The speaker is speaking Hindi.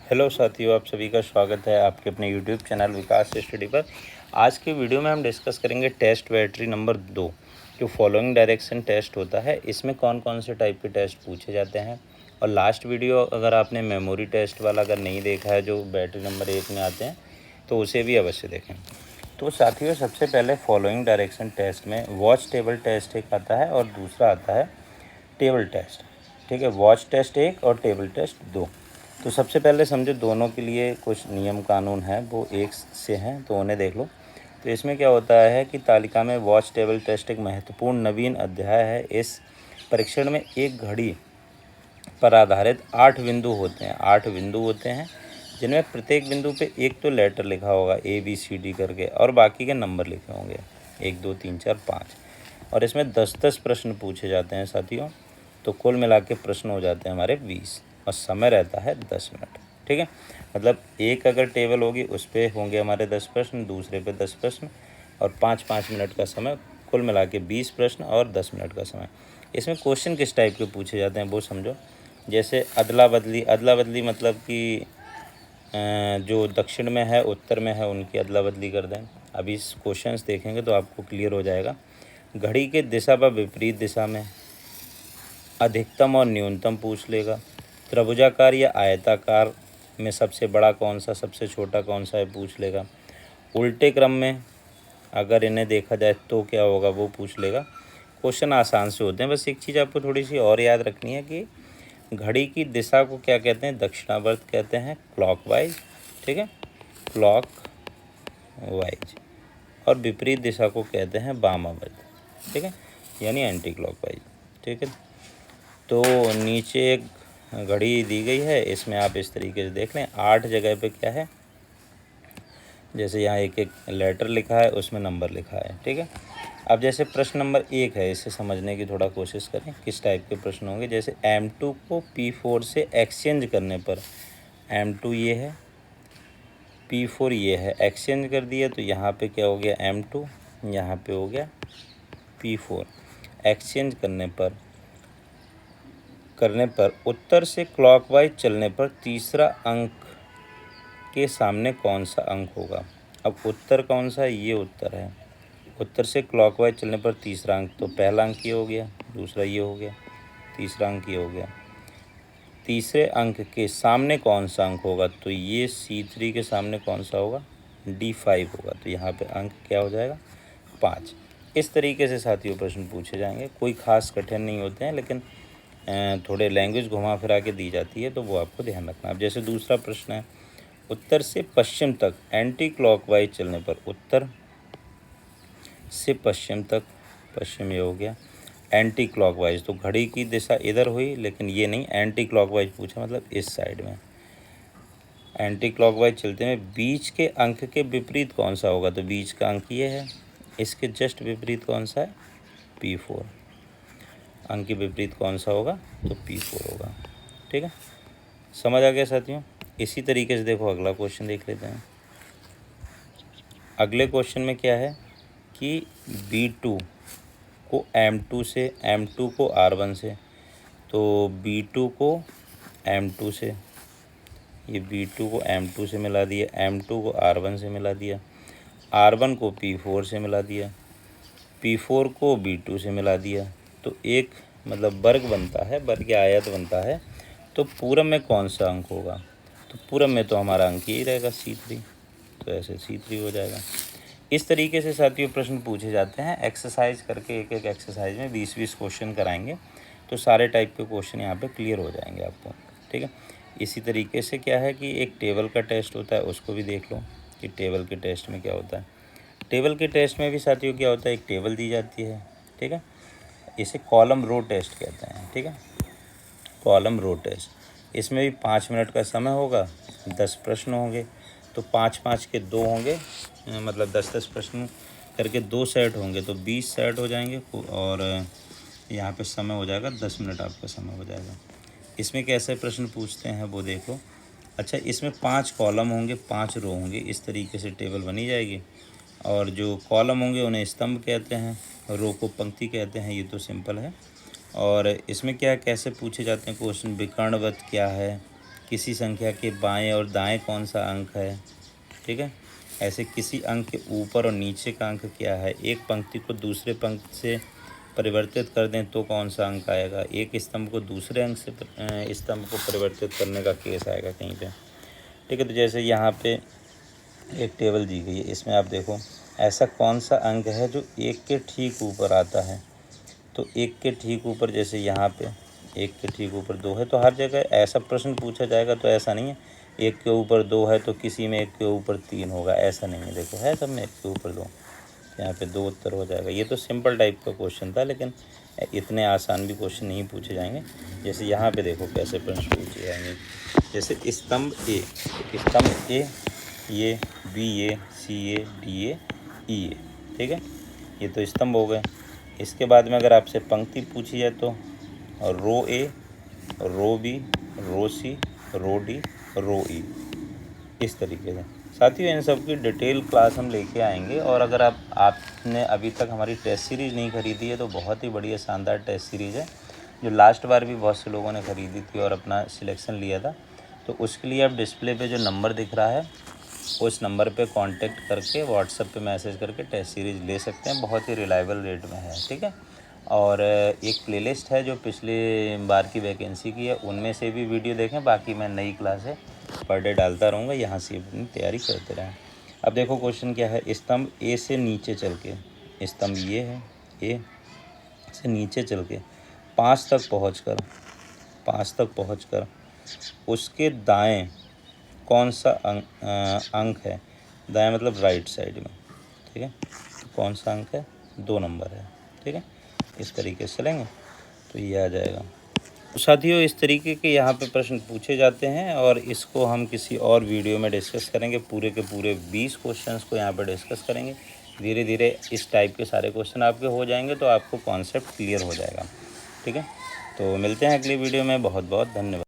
हेलो साथियों, आप सभी का स्वागत है आपके अपने यूट्यूब चैनल विकास स्टडी पर। आज की वीडियो में हम डिस्कस करेंगे टेस्ट बैटरी नंबर 2 जो फॉलोइंग डायरेक्शन टेस्ट होता है। इसमें कौन कौन से टाइप के टेस्ट पूछे जाते हैं। और लास्ट वीडियो अगर आपने मेमोरी टेस्ट वाला अगर नहीं देखा है जो बैटरी नंबर 1 में आते हैं तो उसे भी अवश्य देखें। तो साथियों, सबसे पहले फॉलोइंग डायरेक्शन टेस्ट में वॉच टेबल टेस्ट एक आता है और दूसरा आता है टेबल टेस्ट। ठीक है, वॉच टेस्ट 1 और टेबल टेस्ट 2। तो सबसे पहले समझो दोनों के लिए कुछ नियम कानून हैं वो एक से हैं, तो उन्हें देख लो। तो इसमें क्या होता है कि तालिका में वॉच टेबल टेस्ट एक महत्वपूर्ण नवीन अध्याय है। इस परीक्षण में एक घड़ी पर आधारित 8 बिंदु होते हैं। 8 बिंदु होते हैं जिनमें प्रत्येक बिंदु पे एक तो लेटर लिखा होगा ABCD करके और बाकी के नंबर लिखे होंगे 1 2 3 4 5। और इसमें 10-10 प्रश्न पूछे जाते हैं साथियों। तो कुल मिला के प्रश्न हो जाते हैं हमारे 20 और समय रहता है 10 मिनट। ठीक है, मतलब एक अगर टेबल होगी उस पर होंगे हमारे 10 प्रश्न, दूसरे पे 10 प्रश्न और 5-5 मिनट का समय, कुल मिला के 20 प्रश्न और 10 मिनट का समय। इसमें क्वेश्चन किस टाइप के पूछे जाते हैं वो समझो। जैसे अदला बदली मतलब कि जो दक्षिण में है उत्तर में है उनकी अदला बदली कर दें। अभी इस क्वेश्चंस देखेंगे तो आपको क्लियर हो जाएगा। घड़ी के दिशा व विपरीत दिशा में अधिकतम और न्यूनतम पूछ लेगा। त्रिभुजाकार या आयताकार में सबसे बड़ा कौन सा, सबसे छोटा कौन सा है पूछ लेगा। उल्टे क्रम में अगर इन्हें देखा जाए तो क्या होगा वो पूछ लेगा। क्वेश्चन आसान से होते हैं। बस एक चीज़ आपको थोड़ी सी और याद रखनी है कि घड़ी की दिशा को क्या कहते हैं, दक्षिणावर्त कहते हैं, क्लॉकवाइज। ठीक है, क्लॉक वाइज। और विपरीत दिशा को कहते हैं वामावर्त। ठीक है, यानी एंटी क्लॉकवाइज। ठीक है, तो नीचे एक घड़ी दी गई है, इसमें आप इस तरीके से देख लें 8 जगह पे क्या है, जैसे यहाँ एक एक लेटर लिखा है उसमें नंबर लिखा है। ठीक है, अब जैसे प्रश्न नंबर 1 है, इसे समझने की थोड़ा कोशिश करें किस टाइप के प्रश्न होंगे। जैसे M2 को P4 से एक्सचेंज करने पर, M2 ये है, P4 ये है, एक्सचेंज कर दिया तो यहाँ पे क्या हो गया M2, यहाँ पे हो गया P4। एक्सचेंज करने पर उत्तर से क्लॉकवाइज चलने पर तीसरा अंक के सामने कौन सा अंक होगा। अब उत्तर कौन सा है, ये उत्तर है। उत्तर से क्लॉकवाइज चलने पर तीसरा अंक, तो पहला अंक ये हो गया, दूसरा ये हो गया, तीसरा अंक ये हो गया। तीसरे अंक के सामने कौन सा अंक होगा, तो ये C3 के सामने कौन सा होगा, D5 होगा। तो यहाँ पे अंक क्या हो जाएगा, 5। इस तरीके से साथियों प्रश्न पूछे जाएंगे। कोई खास कठिन नहीं होते हैं, लेकिन थोड़े लैंग्वेज घुमा फिरा के दी जाती है तो वो आपको ध्यान रखना। अब जैसे दूसरा प्रश्न है, उत्तर से पश्चिम तक एंटी क्लॉकवाइज चलने पर, उत्तर से पश्चिम तक, पश्चिम ये हो गया, एंटी क्लॉकवाइज तो घड़ी की दिशा इधर हुई, लेकिन ये नहीं, एंटी क्लॉकवाइज पूछा मतलब इस साइड में। एंटी क्लॉकवाइज चलते में बीच के अंक के विपरीत कौन सा होगा, तो बीच का अंक ये है, इसके जस्ट विपरीत कौन सा है, P4। अंक के विपरीत कौन सा होगा, तो P4 होगा। ठीक है, समझ आ गया साथियों। इसी तरीके से देखो अगला क्वेश्चन देख लेते हैं। अगले क्वेश्चन में क्या है कि B2 को M2 से, M2 को R1 से, तो B2 को M2 से, ये B2 को M2 से मिला दिया, M2 को R1 से मिला दिया, R1 को P4 से मिला दिया, P4 को B2 से मिला दिया। तो एक मतलब वर्ग बनता है, वर्ग या आयत बनता है। तो पूरब में कौन सा अंक होगा, तो पूरब में तो हमारा अंक यही रहेगा C3, तो ऐसे C3 हो जाएगा। इस तरीके से साथियों प्रश्न पूछे जाते हैं। एक्सरसाइज करके एक एक एक्सरसाइज में 20-20 क्वेश्चन कराएंगे तो सारे टाइप के क्वेश्चन यहाँ पे क्लियर हो जाएंगे आपको। ठीक है, इसी तरीके से क्या है कि एक टेबल का टेस्ट होता है, उसको भी देख लो कि टेबल के टेस्ट में क्या होता है। टेबल के टेस्ट में भी साथियों क्या होता है, एक टेबल दी जाती है। ठीक है, इसे कॉलम रो टेस्ट कहते हैं। ठीक है, कॉलम रो टेस्ट, इसमें भी 5 मिनट का समय होगा, 10 प्रश्न होंगे, तो 5-5 के 2 होंगे, मतलब 10-10 प्रश्न करके 2 सेट होंगे तो 20 सेट हो जाएंगे। और यहाँ पे समय हो जाएगा 10 मिनट आपका समय हो जाएगा। इसमें कैसे प्रश्न पूछते हैं वो देखो। अच्छा, इसमें 5 कॉलम होंगे, 5 रो होंगे, इस तरीके से टेबल बनी जाएगी। और जो कॉलम होंगे उन्हें स्तंभ कहते हैं, रो को पंक्ति कहते हैं। ये तो सिंपल है। और इसमें क्या कैसे पूछे जाते हैं क्वेश्चन, विकर्णवत क्या है, किसी संख्या के बाएं और दाएं कौन सा अंक है, ठीक है। ऐसे किसी अंक के ऊपर और नीचे का अंक क्या है, एक पंक्ति को दूसरे पंक्ति से परिवर्तित कर दें तो कौन सा अंक आएगा, एक स्तंभ को दूसरे अंक से स्तंभ को परिवर्तित करने का केस आएगा कहीं पे, ठीक है। तो जैसे यहाँ पे एक टेबल दी गई है, इसमें आप देखो ऐसा कौन सा अंक है जो एक के ठीक ऊपर आता है। तो एक के ठीक ऊपर, जैसे यहाँ पे एक के ठीक ऊपर 2 है, तो हर जगह ऐसा प्रश्न पूछा जाएगा तो ऐसा नहीं है एक के ऊपर 2 है तो किसी में एक के ऊपर 3 होगा, ऐसा नहीं है। देखो है सब में एक के ऊपर 2, यहाँ पे 2 उत्तर हो जाएगा। ये तो सिंपल टाइप का क्वेश्चन था, लेकिन इतने आसान भी क्वेश्चन नहीं पूछे जाएंगे। जैसे यहाँ पे देखो कैसे प्रश्न पूछे जाएंगे, जैसे स्तंभ ए, ये B A, C A, D A, ई ए, ठीक है। ये तो स्तंभ हो गए। इसके बाद में अगर आपसे पंक्ति पूछी जाए तो रो ए, रो बी, रो सी, रो डी, रो ई, इस तरीके से। साथियों इन सब की डिटेल क्लास हम लेके आएंगे। और अगर आपने अभी तक हमारी टेस्ट सीरीज़ नहीं खरीदी है तो बहुत ही बढ़िया शानदार टेस्ट सीरीज़ है, जो लास्ट बार भी बहुत से लोगों ने ख़रीदी थी और अपना सिलेक्शन लिया था। तो उसके लिए आप डिस्प्ले पे जो नंबर दिख रहा है उस नंबर पे कांटेक्ट करके व्हाट्सएप पे मैसेज करके टेस्ट सीरीज़ ले सकते हैं, बहुत ही रिलायबल रेट में है, ठीक है। और एक प्लेलिस्ट है जो पिछले बार की वैकेंसी की है, उनमें से भी वीडियो देखें। बाकी मैं नई क्लासें पर डे डालता रहूँगा, यहाँ से अपनी तैयारी करते रहें। अब देखो क्वेश्चन क्या है, स्तंभ ए से नीचे चल के, स्तंभ ये है ए से नीचे चल के 5 तक पहुँच कर उसके दाएं कौन सा अंक है, दाएं मतलब राइट साइड में, ठीक है। तो कौन सा अंक है, 2 नंबर है, ठीक है। इस तरीके से चलेंगे तो ये आ जाएगा। तो साथियों इस तरीके के यहाँ पे प्रश्न पूछे जाते हैं और इसको हम किसी और वीडियो में डिस्कस करेंगे। पूरे के पूरे 20 क्वेश्चंस को यहाँ पे डिस्कस करेंगे। धीरे धीरे इस टाइप के सारे क्वेश्चन आपके हो जाएंगे तो आपको कॉन्सेप्ट क्लियर हो जाएगा, ठीक है। तो मिलते हैं अगली वीडियो में। बहुत बहुत धन्यवाद।